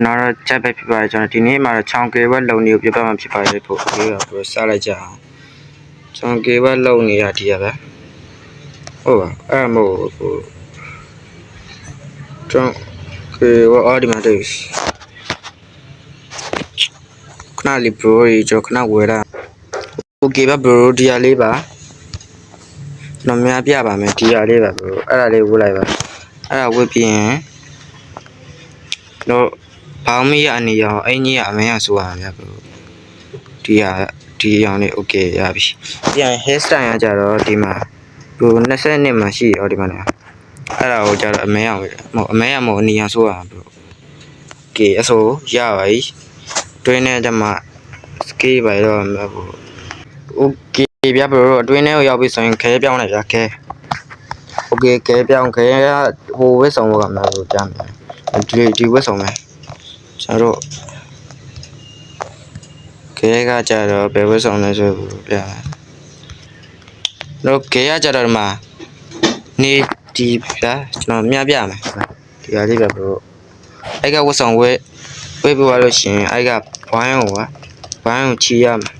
နောက်တော့ချက်ပဲဖြစ်ပါတယ်ကျွန်တော်ဒီနေ့မှာတော့ချောင်းကေဘက်လုံနေကိုပြပတ်မှဖြစ်ပါတယ်ဖို့ဒီကဘယ်စားလိုက်ကြအောင်ချောင်းကေဘက်လုံနေရဒီရပဲဟုတ်ပါအဲ့မို့ချောင်းကေဘအော်ဒီမှာတွေ့ခဏလေး bro ကျွန်တော်ခဏဝယ်လာโอเคပါ bro ဒီရလေးပါကျွန်တော်များပြပါမယ်ဒီရလေးပါ bro အဲ့ဒါလေးဝယ်လိုက်ပါအဲ့ဒါဝယ်ပြီးရင်တော့ဘောင်းမီးရအနေရောအင်ကြီးကအမင်းရဆိုရမှာဗျာ bro ဒီရောင်လေး okay ရပြီပြန် hair style ကကြတော့ဒီမှာ bro 20နှစ်မှရှိရောဒီမှာအဲ့ဒါကိုကြတော့အမင်းရမဟုတ်အမင်းရမဟုတ်အနီရောင်ဆိုရမှာ bro okay အဆိုရပါပြီတွင်းနဲ့တမ scale ပါတော့မှာ bro okay ဗျာ bro အတွင်းထဲကိုရောက်ပြီဆိုရင်ခဲပြောင်းလိုက်ဗျာခဲ okay ခဲပြောင်းခဲဟိုဝက်ဆောင်ဘောကမှာ bro ကြားမယ်ဒီဝက်ဆောင်မယ်ကျွန်တော်တို့ခဲကကြတော့ဘယ်ဝက်ဆောင်လဲဆိုပြတော့ခဲကကြတော့ဒီမှာနေဒီဗျာကျွန်တော်မြပြမယ်ဒီဟာလေးပဲ bro အဲ့ကဝက်ဆောင်ဝဲပြသွားလို့ရှင်အဲ့ကဘိုင်းကိုချီရမယ်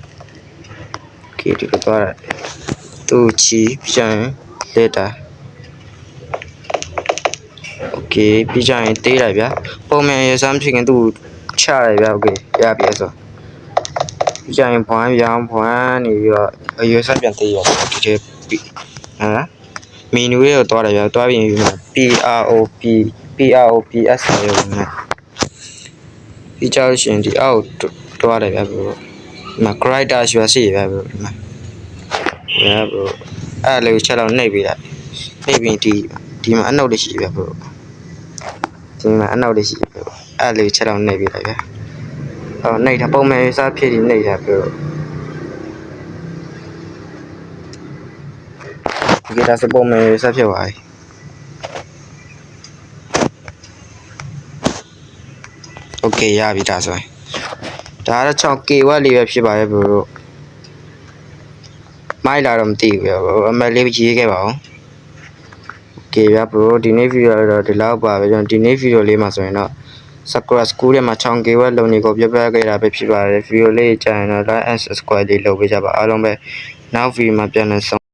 ကေဒီကတော့သူချီပြန်လက်တာโอเคပြီးကြရင်တေးလိုက်ဗျာပုံမှန်ရစမ်းဖြစ်ရင်သူချလိုက်ဗျာโอเคရပြီဆိုပြီးကြရင်ဘွမ်းပြောင်းဘွမ်းနေပြီးတော့ရစမ်းပြန်တေးရဒီထဲပြီးဟာမီနူလေးကိုတွားတယ်ဗျာတွားပြီးရင်PROPS ရုံနဲ့ပြီးကြလို့ရှိရင်ဒီအောက်တွားတယ်ဗျာ bro ဒီမှာ character ရှိရဗျာ bro ဒီမှာဗျာ bro အဲ့လေးကိုချက်တော့နှိပ်ပြီးလိုက်နှိပ်ပြီးဒီမှာအနှုတ်လေးရှိဗျာ bro ဒီမှာအနှုတ်လေးရှိဗျာအဲ့လေးချက်တော့နှိပ်ပြီးလိုက်ဗျာဟောနှိပ်တာပုံမှန်စားဖြစ်ပြီးနှိပ်တာ bro ဒီကဒါစပုံမှန်စားဖြစ်သွားပြီโอเคရပြီဒါဆိုရင်ဒါတော့ 6K ဝက်လေးပဲဖြစ်ပါတယ် bro မိုက်လာတော့မသိဘူးဗျာအမလေးရေးခဲ့ပါဦးโอเคဗျာ bro ဒီနေ့ video တော့ဒီလောက်ပါပဲကျွန်တော်ဒီနေ့ video လေးမှာဆိုရင်တော့ Sakura School ထဲမှာ 6K ဝက်လုံနေကိုပြပြခဲ့တာပဲဖြစ်ပါတယ် video လေးကြာရင်တော့ like and subscribe လေးလုပ်ပေးကြပါအားလုံးပဲနောက် video မှာပြန်လည်